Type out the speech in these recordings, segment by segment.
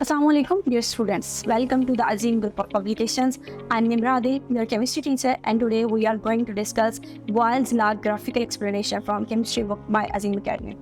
Assalamualaikum, dear students. Welcome to the Azim Group of Publications. I'm Nimrade, your chemistry teacher, and today we are going to discuss Boyle's Law graphical explanation from chemistry book by Azim Academy.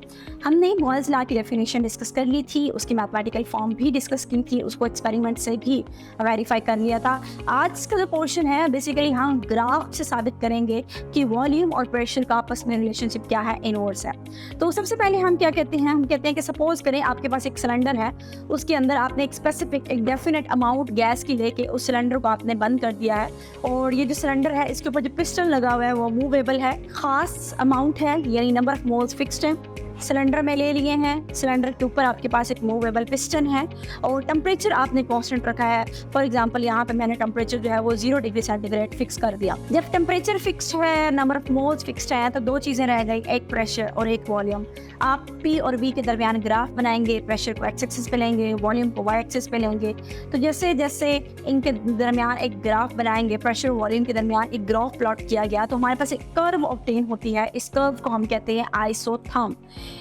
हमने Boyle's Law की definition discuss कर ली थी, उसकी mathematical form भी discuss की थी, उसको experiment से भी वेरीफाई कर लिया था. आज का जो पोर्शन है बेसिकली हम ग्राफ से साबित करेंगे कि वॉल्यूम और प्रेशर का आपस में रिलेशनशिप क्या है, इनवर्स है. तो सबसे पहले हम क्या कहते हैं, हम कहते हैं कि सपोज करें आपके पास एक सिलेंडर है, उसके अंदर आपने एक स्पेसिफिक एक डेफिनेट अमाउंट गैस की लेके उस सिलेंडर को आपने बंद कर दिया है. और ये जो सिलेंडर है इसके ऊपर जो पिस्टन लगा हुआ है वो मूवेबल है, खास अमाउंट है, यानी नंबर ऑफ मोल्स फिक्स्ड है. सिलेंडर में ले लिए हैं, सिलेंडर के ऊपर आपके पास एक मूवेबल पिस्टन है और टेम्परेचर आपने कांस्टेंट रखा है. फॉर एग्जांपल यहाँ पे मैंने टेम्परेचर जो है वो 0 डिग्री सेंटीग्रेड फिक्स कर दिया. जब टेम्परेचर फिक्स्ड है, नंबर ऑफ मोल्स फिक्स्ड है, तो दो चीज़ें रह गई, एक प्रेशर और एक वॉल्यूम. आप P और V के दरमियान ग्राफ बनाएंगे, प्रेशर को एक्स एक्सिस पे लेंगे, वॉल्यूम को वाई एक्सिस पे लेंगे. तो जैसे जैसे इनके दरमियान एक ग्राफ बनाएंगे, प्रेशर वॉल्यूम के दरमियान एक ग्राफ प्लॉट किया गया, तो हमारे पास एक कर्व ऑब्टेन होती है. इस कर्व को हम कहते हैं आइसोथर्म.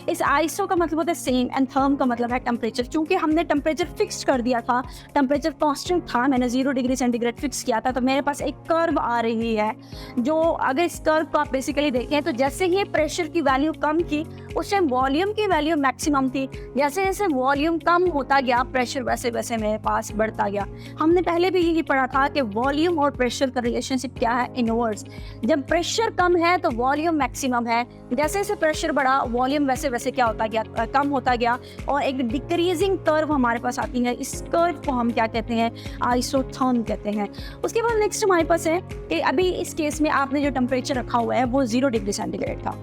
इस आइसो का मतलब होता है सेम एंड थर्म का मतलब है टेम्परेचर. चूंकि हमने टेम्परेचर फिक्स कर दिया था, टेम्परेचर कांस्टेंट था, मैंने 0 डिग्री सेंटीग्रेड फिक्स किया था, तो मेरे पास एक कर्व आ रही है. जो अगर इस कर्व को आप बेसिकली देखें तो जैसे ही प्रेशर की वैल्यू कम थी उस टाइम वॉल्यूम की वैल्यू मैक्सिमम थी. जैसे जैसे वॉल्यूम कम होता गया प्रेशर वैसे वैसे मेरे पास बढ़ता गया. हमने पहले भी यही पढ़ा था कि वॉल्यूम और प्रेशर का रिलेशनशिप क्या है, इनवर्स. जब प्रेशर कम है तो वॉल्यूम मैक्सिमम है, जैसे जैसे प्रेशर बढ़ा वॉल्यूम वैसे वैसे क्या होता गया, कम होता गया और एक डिक्रीजिंग कर्व हमारे पास आती है. इस कर्व को हम क्या कहते हैं, आइसोथर्म कहते हैं. उसके बाद नेक्स्ट हमारे पास है कि अभी इस केस में आपने जो टेम्परेचर रखा हुआ है वो 0 डिग्री सेंटीग्रेड था.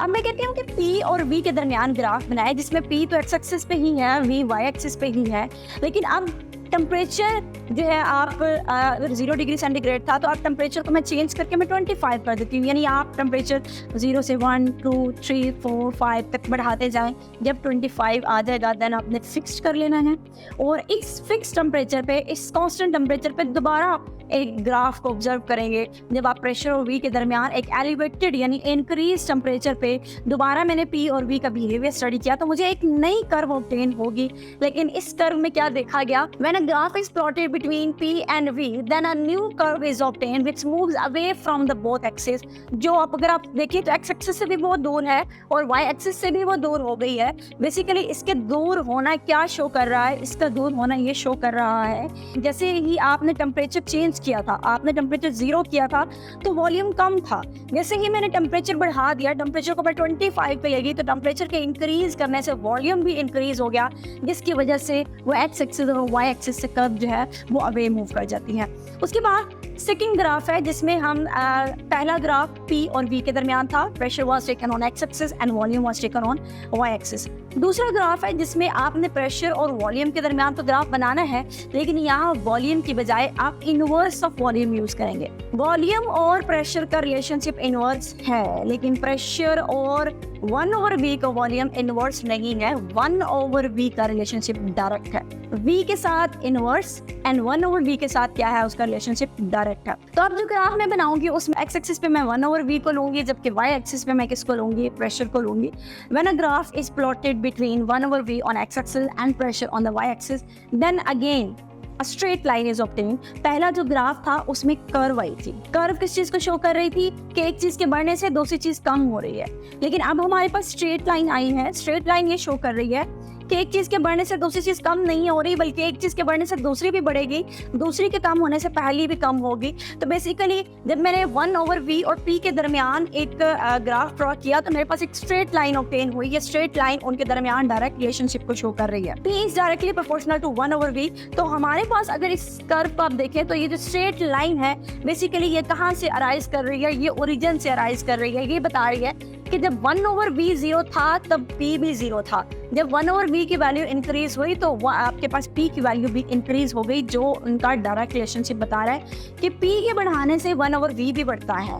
अब मैं कहती हूँ कि P और V के दरमियान ग्राफ बनाए जिसमें P तो एक्स एक्सिस पे ही है, V वाई एक्सिस पे ही है. लेकिन अब टेम्परेचर जो है आप अगर 0 डिग्री सेंटीग्रेड था तो आप टेम्परेचर को मैं चेंज करके मैं 25 कर देती हूँ. यानी आप टेम्परेचर 0 से 1 2 3 4 5 तक बढ़ाते जाएं. जब 25 आ जाएगा देन आपने फिक्स कर लेना है और इस फिक्स टेम्परेचर पे, इस कांस्टेंट टेम्परेचर पे दोबारा एक ग्राफ को ऑब्जर्व करेंगे. जब आप प्रेशर और V के दरमियान एक एलिवेटेड यानी इंक्रीज टेम्परेचर पे दोबारा मैंने P और V का बिहेवियर स्टडी किया तो मुझे एक नई कर्व ऑब्टेन होगी. लेकिन इस कर्व में क्या देखा गया, when a graph is plotted between P and V then a new curve is obtain which moves away from the both axis. जो अगर आप देखिए तो एक्स एक्सिस से भी बहुत दूर है और वाई एक्सिस से भी वो दूर हो गई है. बेसिकली इसके दूर होना क्या शो कर रहा है, इसका दूर होना ये शो कर रहा है जैसे ही आपने टेम्परेचर चेंज किया था, आपने टेम्परेचर 0 किया था तो वॉल्यूम कम था. जैसे ही मैंने टेम्परेचर बढ़ा दिया, टेम्परेचर को मैं 25 पे ले गई, तो टेम्परेचर के इंक्रीज करने से वॉल्यूम भी इंक्रीज हो गया जिसकी वजह से वो एक्स एक्सिस और वाई एक्सिस से कर्व जो है वो अवे मूव कर जाती है. उसके बाद सेकंड ग्राफ है जिसमें हम पहला ग्राफ P और V के दरमियान था, pressure was taken on X axis and volume was taken on Y axis. दूसरा ग्राफ है जिसमें आपने प्रेशर और वॉल्यूम के दरमियान तो ग्राफ बनाना है लेकिन यहाँ वॉल्यूम की बजाय आप इनवर्स ऑफ वॉल्यूम यूज करेंगे. वॉल्यूम और प्रेशर का रिलेशनशिप इनवर्स है लेकिन प्रेशर और 1/V का वॉल्यूम इनवर्स नहीं है. 1/V का रिलेशनशिप डायरेक्ट है. V के साथ इनवर्स एंड 1/V के साथ क्या है, उसका रिलेशनशिप डायरेक्ट है. तो अब जो ग्राफ मैं बनाऊंगी उसमें एक्स एक्सिस पे मैं 1/V को लूंगी जबकि वाई एक्सिस पे मैं किसको लूंगी, प्रेशर को लूंगी. When a graph is plotted between 1/V on X axis and pressure on the Y axis then again A straight line is obtained. पहला जो ग्राफ था उसमें कर्व आई थी. कर्व किस चीज को शो कर रही थी कि एक चीज के बढ़ने से दूसरी चीज कम हो रही है. लेकिन अब हमारे पास स्ट्रेट लाइन आई है. स्ट्रेट लाइन ये शो कर रही है कि एक चीज के बढ़ने से दूसरी चीज कम नहीं हो रही बल्कि एक चीज के बढ़ने से दूसरी भी बढ़ेगी, दूसरी के कम होने से पहली भी कम होगी. तो बेसिकली जब मैंने 1/V और P के दरमियान एक ग्राफ ड्रॉ किया तो मेरे पास एक स्ट्रेट लाइन ऑब्टेन हुई. ये स्ट्रेट लाइन उनके दरमियान डायरेक्ट रिलेशनशिप को शो कर रही है. P is directly proportional to 1/V. तो हमारे पास अगर इस कर्व को आप देखें तो ये जो स्ट्रेट लाइन है बेसिकली ये कहाँ से अराइज कर रही है, ये ओरिजिन से अराइज कर रही है. ये बता रही है कि जब 1/V 0 था तब P भी 0 था. जब 1/V की वैल्यू इंक्रीज हुई तो आपके पास P की वैल्यू भी इंक्रीज हो गई, जो उनका डायरेक्ट रिलेशनशिप बता रहा है कि P के बढ़ाने से 1/V भी बढ़ता है.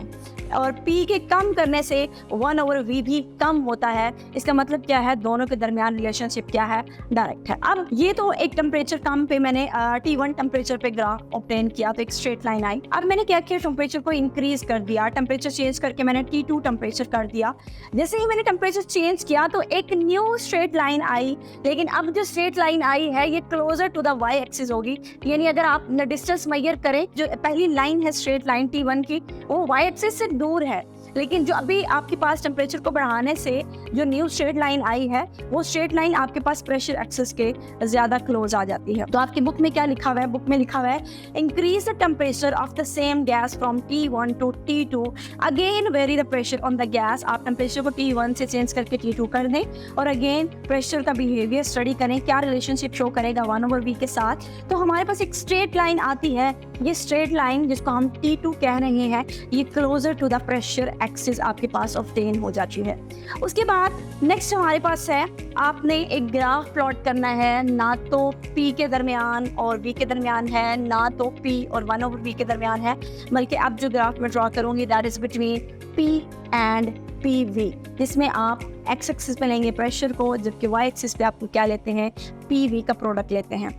और P के कम करने से 1/V भी कम होता है। इसका मतलब क्या है, दोनों के दरमियान रिलेशनशिप क्या है, डायरेक्ट है। अब ये तो एक टेम्परेचर कम पे मैंने T1 टेम्परेचर पे ग्राफ ऑब्टेन किया तो एक स्ट्रेट लाइन आई। अब मैंने क्या किया, टेम्परेचर को इंक्रीज कर दिया, टेम्परेचर चेंज करके मैंने T2 टेम्परेचर कर दिया। जैसे ही मैंने टेम्परेचर चेंज किया तो एक न्यू स्ट्रेट लाइन आई, लेकिन अब जो स्ट्रेट लाइन आई है ये closer to the Y axis होगी। यानी अगर आप डिस्टेंस मेजर करें, जो पहली लाइन है स्ट्रेट लाइन T1 की, वो वाई एक्सिस से दूर है, लेकिन जो अभी आपके पास टेम्परेचर को बढ़ाने से जो न्यू स्ट्रेट लाइन आई है, वो स्ट्रेट लाइन आपके पास प्रेशर एक्सिस के ज़्यादा क्लोज आ जाती है। तो आपकी बुक में क्या लिखा हुआ है, बुक में लिखा हुआ है increase the temperature of the same gas from T1 to T2, again vary the pressure on the gas. आप टेम्परेचर को T1 से चेंज करके T2 कर दें और अगेन प्रेशर का बिहेवियर स्टडी करें, क्या रिलेशनशिप शो करेगा 1/V के साथ। तो हमारे पास एक स्ट्रेट लाइन आती है, ये स्ट्रेट लाइन जिसको हम T2 कह रहे हैं, ये closer to the pressure axis आपके पास ऑब्टेन हो जाती है। उसके बाद नेक्स्ट हमारे पास है, आपने एक ग्राफ प्लॉट करना है, ना तो P के दरमियान और V के दरमियान है, ना तो P और 1/V के दरमियान है, बल्कि आप जो ग्राफ में ड्रॉ करूंगी that is between P and PV, जिसमें आप एक्स एक्सिस पे लेंगे प्रेशर को, जबकि वाई एक्सिस पे आप क्या लेते हैं, PV का प्रोडक्ट लेते हैं।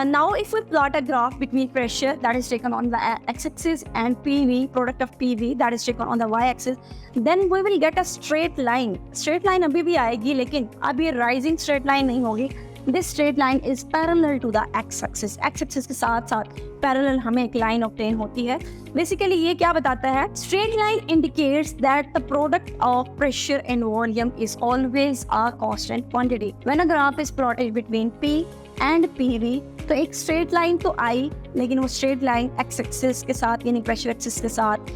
Now if we plot a graph between pressure that is taken on the X axis and PV product of PV that is taken on the Y axis, then we will get a straight line. Straight line अभी भी आएगी, लेकिन अब ये rising straight line नहीं होगी। This straight line is parallel to the X axis, X axis के साथ साथ पैरेलल हमें एक लाइन ऑब्टेन होती है। बेसिकली ये क्या बताता है, straight line indicates that the product of pressure and volume is always a constant quantity when a graph is plotted between P and PV। तो एक स्ट्रेट लाइन तो आई, लेकिन वो स्ट्रेट लाइन एक्स एक्सिस के साथ यानी प्रेशर एक्सिस के साथ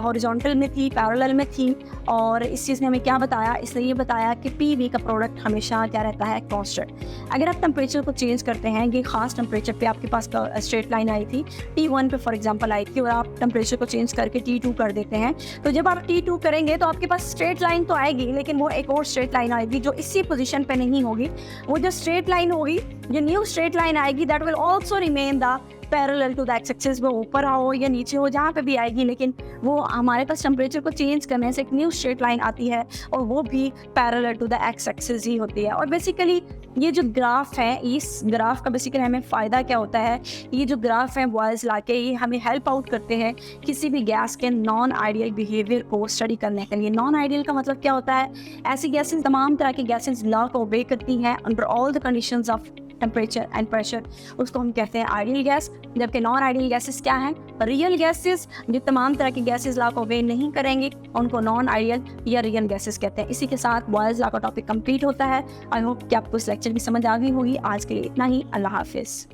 हॉरिजॉन्टल में थी, पैरेलल में थी। और इस चीज़ ने हमें क्या बताया, इसने ये बताया कि PV का प्रोडक्ट हमेशा क्या रहता है, कांस्टेंट। अगर आप टेम्परेचर को चेंज करते हैं, ये खास टेम्परेचर पे आपके पास स्ट्रेट लाइन आई थी, T1 पे फॉर एग्जांपल आई थी, और आप टेम्परेचर को चेंज करके T2 कर देते हैं, तो जब आप T2 करेंगे तो आपके पास स्ट्रेट लाइन तो आएगी, लेकिन वो एक और स्ट्रेट लाइन आएगी जो इसी पोजीशन पे नहीं होगी। वो जो स्ट्रेट लाइन होगी, जो न्यू स्ट्रेट लाइन आएगी, that will also remain the parallel to the X axis. वो ऊपर हो या नीचे हो, जहाँ पे भी आएगी, लेकिन वो हमारे पास टेम्परेचर को चेंज करने से एक न्यू स्ट्रेट लाइन आती है, और वो भी parallel to the X axis ही होती है। और बेसिकली ये जो ग्राफ है, इस ग्राफ का बेसिकली हमें फ़ायदा क्या होता है, ये जो ग्राफ है बॉयज़ लाके ये हमें हेल्प आउट करते हैं किसी भी गैस के नॉन आइडियल बिहेवियर को स्टडी करने के लिए। नॉन आइडियल का मतलब क्या होता है, ऐसी गैसेज, तमाम तरह की गैसेज लॉ को ओबे करती हैं under all the conditions of temperature and pressure, उसको हम कहते हैं आइडियल गैस। जबकि नॉन आइडियल गैसेस क्या हैं, रियल गैसेस, जो तमाम तरह की गैसेस लॉ को ओबे नहीं करेंगे, उनको नॉन आइडियल या रियल गैसेस कहते हैं। इसी के साथ बॉयज़ लॉ का टॉपिक कंप्लीट होता है। आई होप कि आपको इस लेक्चर की समझ आ गई होगी। आज के लिए इतना ही, अल्लाह हाफिज़।